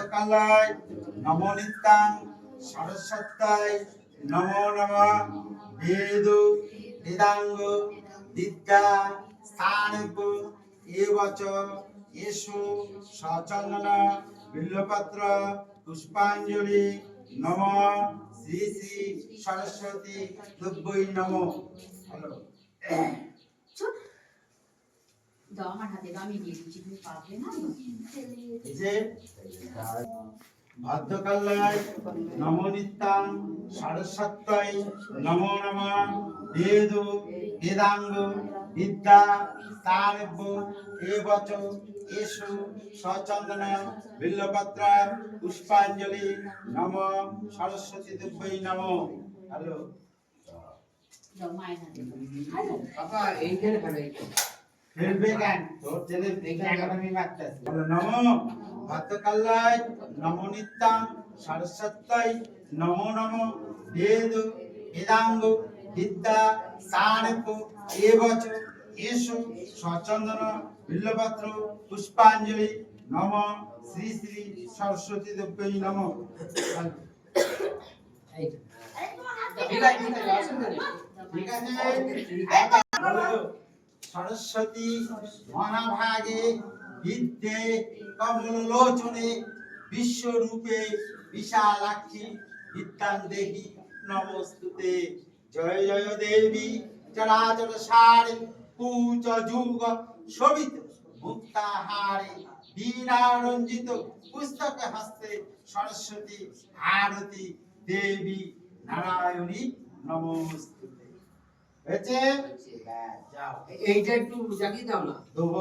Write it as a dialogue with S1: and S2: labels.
S1: ভদ্রকালায় নমো নিত্যাং সরস্বত্যায় নমো নমঃ বেদ বেদাঙ্গ বিদ্যা স্থানক এবচ এষু সচন্দন বিল্লপত্র পুষ্পাঞ্জলি নমঃ শ্রী শ্রী সরস্বতী দেব্যৈ নমঃ। হ্যালো
S2: দাও আমার হাতে দাও, আমি দিয়ে দিচ্ছি, তুমি পারবে না।
S1: এই যে ভদ্রকালায় নমো নিত্যাং সরস্বত্যায় নমো নমঃ বেদ বেদাঙ্গ বিদ্যা স্থানব্য এবচ এষু সচন্দন বিল্লপত্র পুষ্পাঞ্জলি নমঃ সরস্বতী দেব্যৈ নমঃ। হ্যালো
S2: দাও মায়ের হাতে দাও।
S3: বাবা এইখানে ফেলে
S1: ফেলবে কেন? তোর ছেলে আমি মারতেছি। নমো ভদ্রকালায় নমো নিত্যাং সরস্বত্যায় নমো নমঃ বেদ বেদাঙ্গ বিদ্যা স্থানব্য এবচ এষু সচন্দন বিল্লপত্র পুষ্পাঞ্জলি নমঃ শ্রী শ্রী সরস্বতী দেব্যৈ নমঃ।
S3: ঠিক আছে আসুন
S1: ঠিক আছে। সরস্বতী মহাভাগে বিদ্যে কমলোচনে বিশ্বরূপে বিশালাক্ষী বিদ্যাং দেহি নমস্তুতে। জয় জয় দেবী চরাচর সারে কুচ যুগ শোভিত মুক্তাহারে বীণা রঞ্জিত পুস্তক হস্তে সরস্বতী আরতি দেবী নারায়ণী নমস্তুতে। হয়েছে? যাও
S3: এইটা একটু জাগিয়ে দাও না।
S1: দেবো।